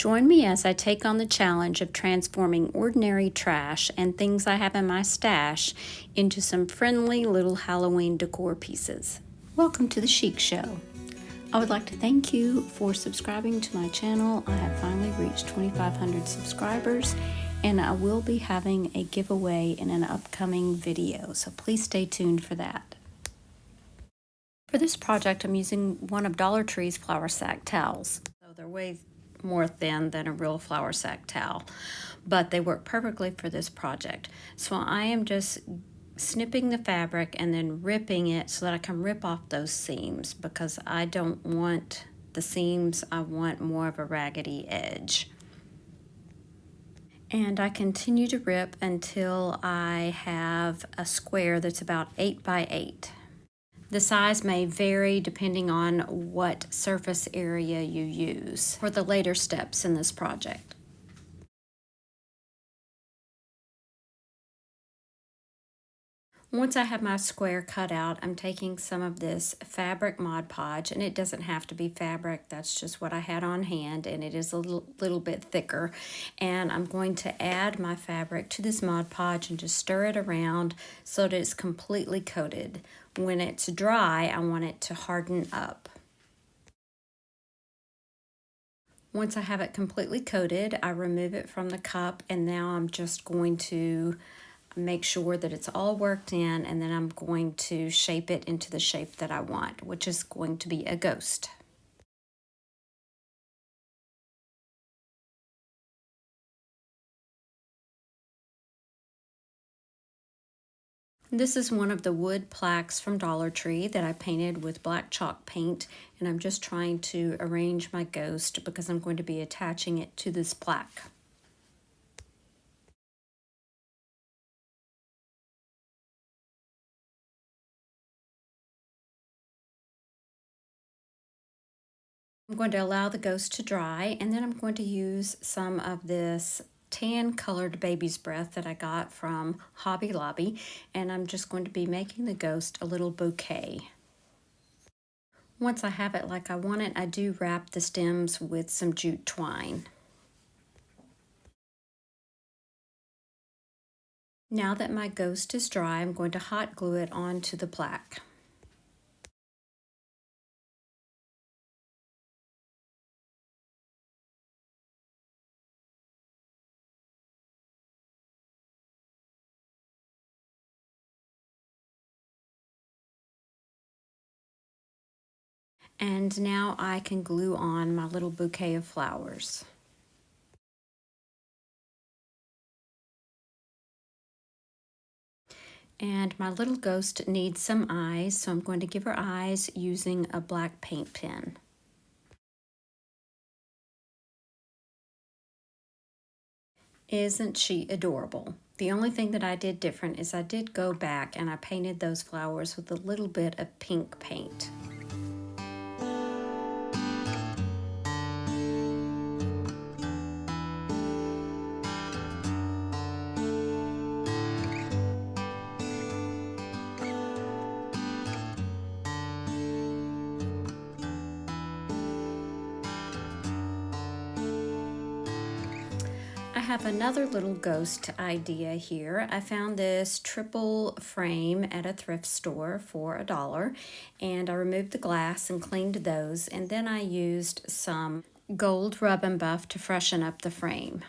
Join me as I take on the challenge of transforming ordinary trash and things I have in my stash into some friendly little Halloween decor pieces. Welcome to the Chic Show. I would like to thank you for subscribing to my channel. I have finally reached 2,500 subscribers, and I will be having a giveaway in an upcoming video, so please stay tuned for that. For this project, I'm using one of Dollar Tree's flour sack towels. So they're way more thin than a real flour sack towel, but they work perfectly for this project. So I am just snipping the fabric and then ripping it so that I can rip off those seams, because I don't want the seams, I want more of a raggedy edge. And I continue to rip until I have a square that's about 8 by 8. The size may vary depending on what surface area you use for the later steps in this project. Once I have my square cut out, I'm taking some of this fabric Mod Podge, and it doesn't have to be fabric, that's just what I had on hand, and it is a little bit thicker. And I'm going to add my fabric to this Mod Podge and just stir it around so that it's completely coated. When it's dry, I want it to harden up. Once I have it completely coated, I remove it from the cup, and now I'm just going to make sure that it's all worked in, and then I'm going to shape it into the shape that I want, which is going to be a ghost. This is one of the wood plaques from Dollar Tree that I painted with black chalk paint, and I'm just trying to arrange my ghost because I'm going to be attaching it to this plaque. I'm going to allow the ghost to dry, and then I'm going to use some of this tan colored baby's breath that I got from Hobby Lobby, and I'm just going to be making the ghost a little bouquet. Once I have it like I want it, I do wrap the stems with some jute twine. Now that my ghost is dry, I'm going to hot glue it onto the plaque. And now I can glue on my little bouquet of flowers. And my little ghost needs some eyes, so I'm going to give her eyes using a black paint pen. Isn't she adorable? The only thing that I did different is I did go back and I painted those flowers with a little bit of pink paint. I have another little ghost idea here. I found this triple frame at a thrift store for $1, and I removed the glass and cleaned those, and then I used some gold rub and buff to freshen up the frame.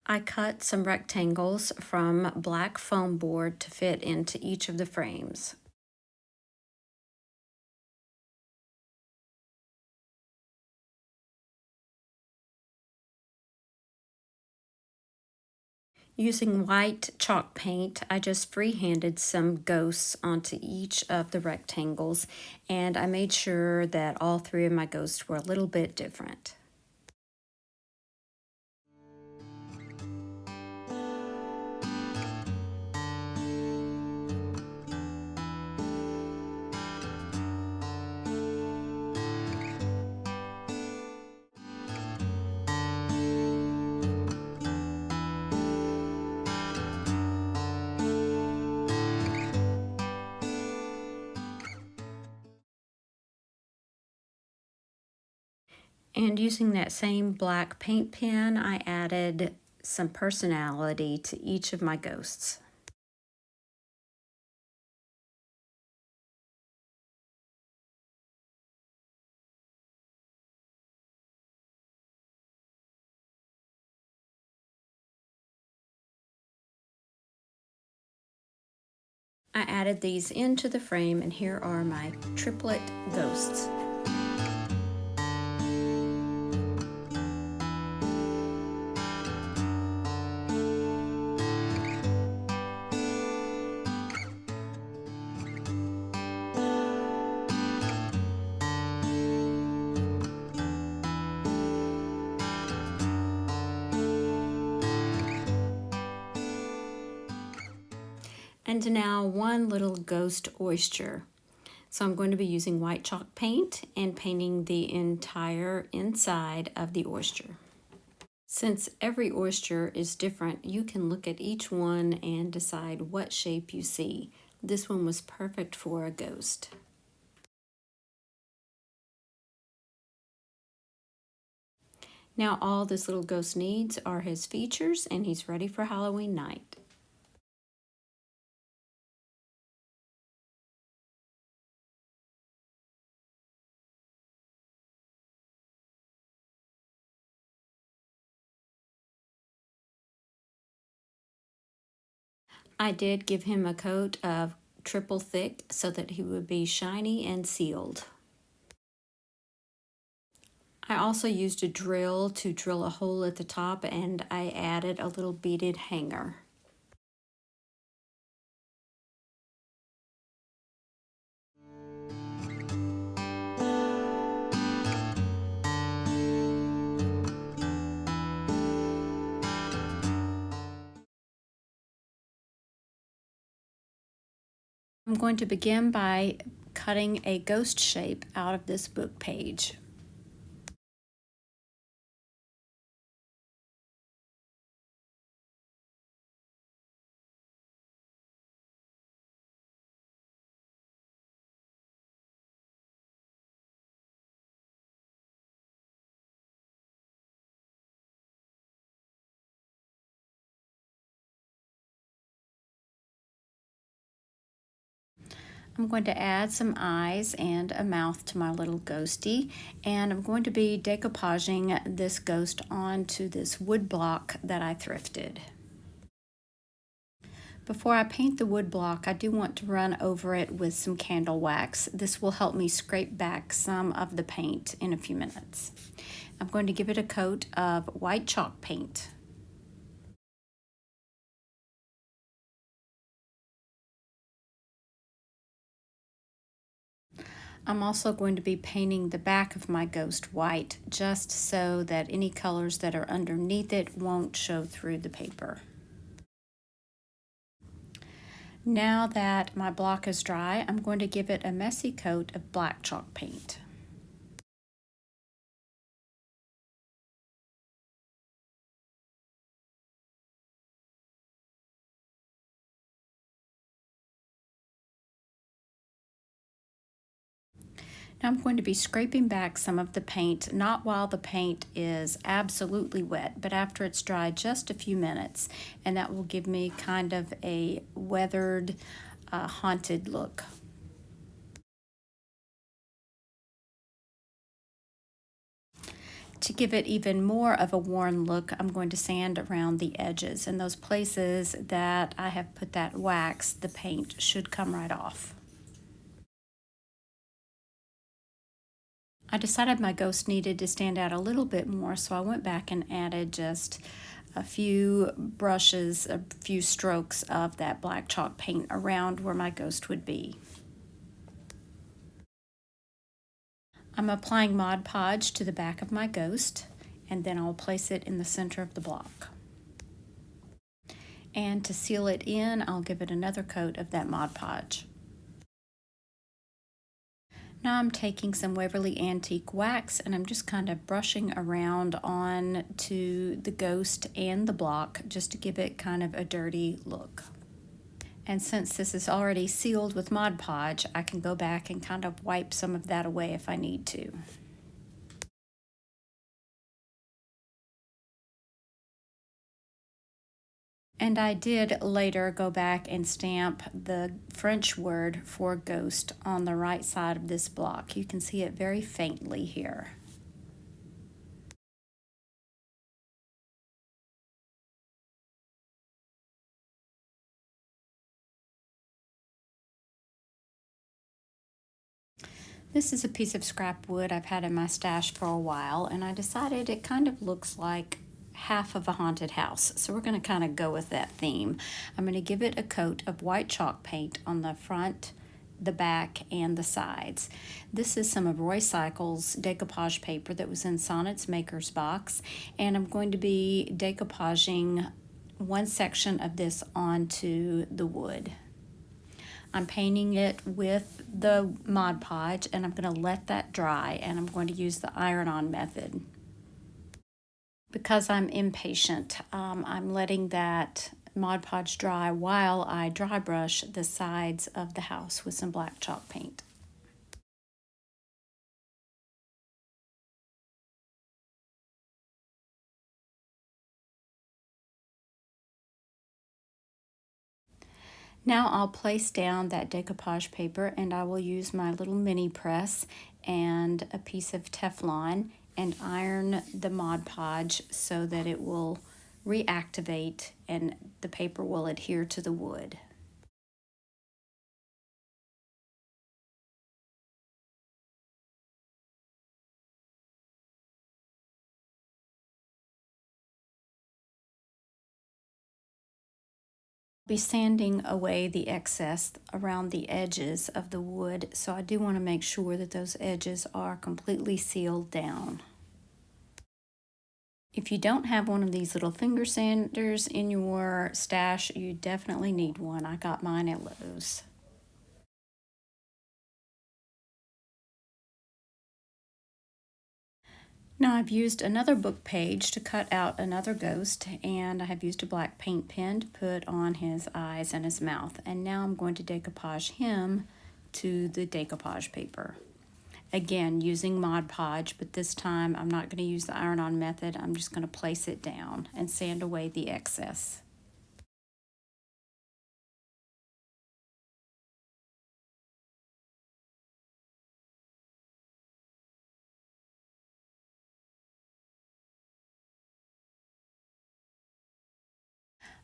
I cut some rectangles from black foam board to fit into each of the frames. Using white chalk paint, I just freehanded some ghosts onto each of the rectangles, and I made sure that all three of my ghosts were a little bit different. And using that same black paint pen, I added some personality to each of my ghosts. I added these into the frame, and here are my triplet ghosts. And now one little ghost oyster. So I'm going to be using white chalk paint and painting the entire inside of the oyster. Since every oyster is different, you can look at each one and decide what shape you see. This one was perfect for a ghost. Now all this little ghost needs are his features, and he's ready for Halloween night. I did give him a coat of triple thick so that he would be shiny and sealed. I also used a drill to drill a hole at the top, and I added a little beaded hanger. I'm going to begin by cutting a ghost shape out of this book page. I'm going to add some eyes and a mouth to my little ghosty, and I'm going to be decoupaging this ghost onto this wood block that I thrifted. Before I paint the wood block, I do want to run over it with some candle wax. This will help me scrape back some of the paint in a few minutes. I'm going to give it a coat of white chalk paint. I'm also going to be painting the back of my ghost white, just so that any colors that are underneath it won't show through the paper. Now that my block is dry, I'm going to give it a messy coat of black chalk paint. Now I'm going to be scraping back some of the paint, not while the paint is absolutely wet, but after it's dried just a few minutes, and that will give me kind of a weathered, haunted look. To give it even more of a worn look, I'm going to sand around the edges, and those places that I have put that wax, the paint should come right off. I decided my ghost needed to stand out a little bit more, so I went back and added just a few brushes, a few strokes of that black chalk paint around where my ghost would be. I'm applying Mod Podge to the back of my ghost, and then I'll place it in the center of the block. And to seal it in, I'll give it another coat of that Mod Podge. Now I'm taking some Waverly Antique wax, and I'm just kind of brushing around on to the ghost and the block just to give it kind of a dirty look. And since this is already sealed with Mod Podge, I can go back and kind of wipe some of that away if I need to. And I did later go back and stamp the French word for ghost on the right side of this block. You can see it very faintly here. This is a piece of scrap wood I've had in my stash for a while, and I decided it kind of looks like half of a haunted house. So we're going to kind of go with that theme. I'm going to give it a coat of white chalk paint on the front, the back, and the sides. This is some of Roy Cycle's decoupage paper that was in Sonnet's Maker's box, and I'm going to be decoupaging one section of this onto the wood. I'm painting it with the Mod Podge, and I'm going to let that dry, and I'm going to use the iron-on method. Because I'm impatient, I'm letting that Mod Podge dry while I dry brush the sides of the house with some black chalk paint. Now I'll place down that decoupage paper, and I will use my little mini press and a piece of Teflon and iron the Mod Podge so that it will reactivate and the paper will adhere to the wood. Be sanding away the excess around the edges of the wood, so I do want to make sure that those edges are completely sealed down. If you don't have one of these little finger sanders in your stash, you definitely need one. I got mine at Lowe's. Now I've used another book page to cut out another ghost, and I have used a black paint pen to put on his eyes and his mouth. And now I'm going to decoupage him to the decoupage paper. Again, using Mod Podge, but this time I'm not going to use the iron-on method. I'm just going to place it down and sand away the excess.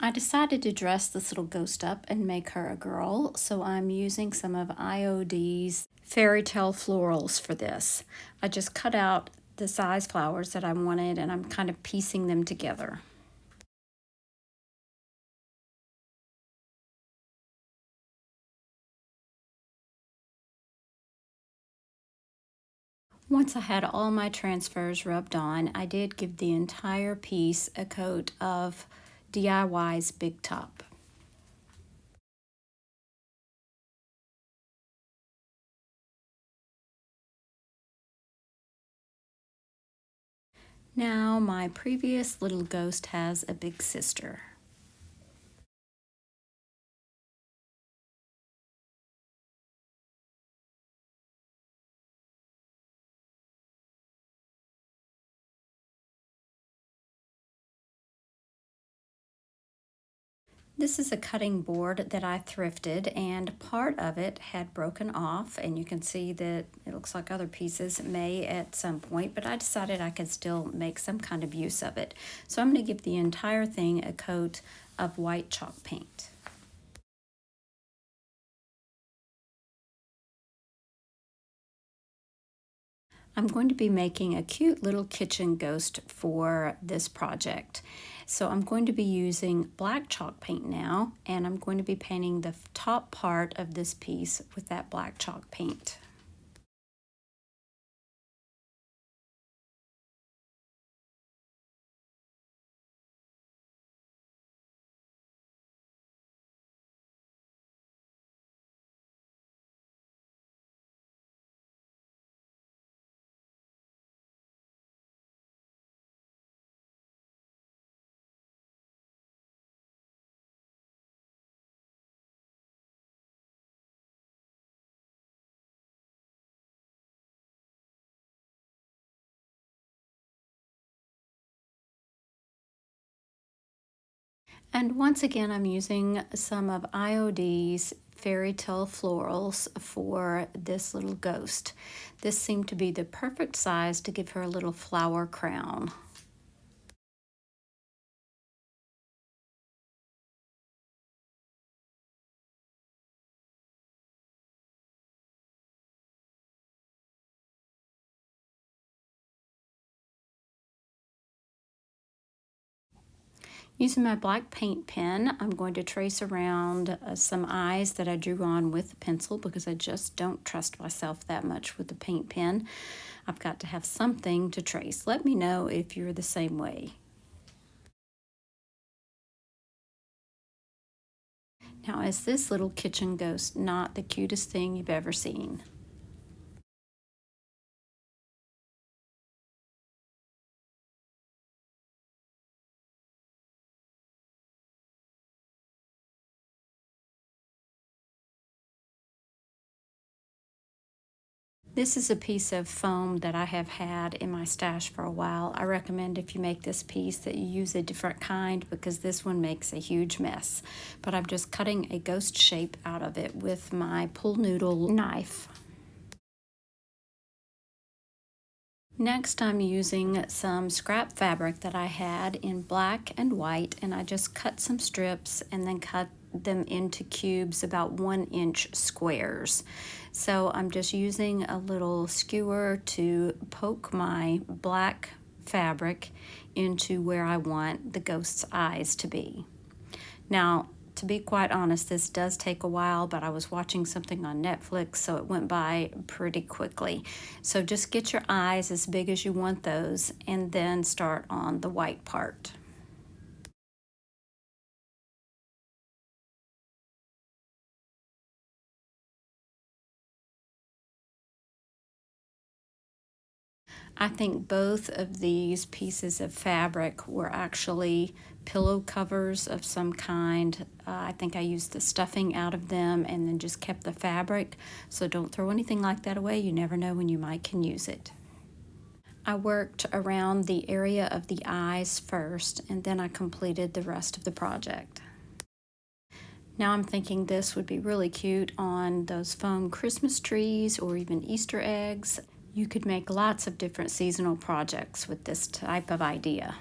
I decided to dress this little ghost up and make her a girl, so I'm using some of IOD's Fairy Tale Florals for this. I just cut out the size flowers that I wanted, and I'm kind of piecing them together. Once I had all my transfers rubbed on, I did give the entire piece a coat of DIY's Big Top. Now my previous little ghost has a big sister. This is a cutting board that I thrifted, and part of it had broken off, and you can see that it looks like other pieces may at some point, but I decided I could still make some kind of use of it. So I'm going to give the entire thing a coat of white chalk paint. I'm going to be making a cute little kitchen ghost for this project. So I'm going to be using black chalk paint now, and I'm going to be painting the top part of this piece with that black chalk paint. And once again, I'm using some of IOD's Fairy Tale Florals for this little ghost. This seemed to be the perfect size to give her a little flower crown. Using my black paint pen, I'm going to trace around some eyes that I drew on with a pencil because I just don't trust myself that much with the paint pen. I've got to have something to trace. Let me know if you're the same way. Now, is this little kitchen ghost not the cutest thing you've ever seen? This is a piece of foam that I have had in my stash for a while. I recommend if you make this piece that you use a different kind because this one makes a huge mess. But I'm just cutting a ghost shape out of it with my pool noodle knife. Next, I'm using some scrap fabric that I had in black and white, and I just cut some strips and then cut them into cubes about 1-inch squares. So I'm just using a little skewer to poke my black fabric into where I want the ghost's eyes to be. Now, to be quite honest, this does take a while, but I was watching something on Netflix, so it went by pretty quickly. So just get your eyes as big as you want those, and then start on the white part. I think both of these pieces of fabric were actually pillow covers of some kind. I think I used the stuffing out of them and then just kept the fabric. So don't throw anything like that away. You never know when you might can use it. I worked around the area of the eyes first, and then I completed the rest of the project. Now I'm thinking this would be really cute on those foam Christmas trees or even Easter eggs. You could make lots of different seasonal projects with this type of idea.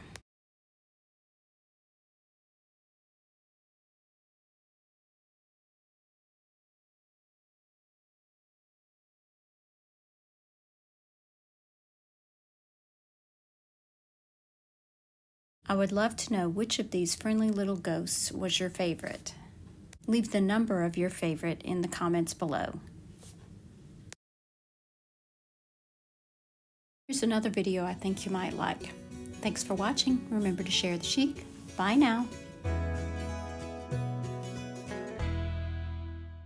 I would love to know which of these friendly little ghosts was your favorite. Leave the number of your favorite in the comments below. Here's another video I think you might like. Thanks for watching. Remember to share the chic. Bye now.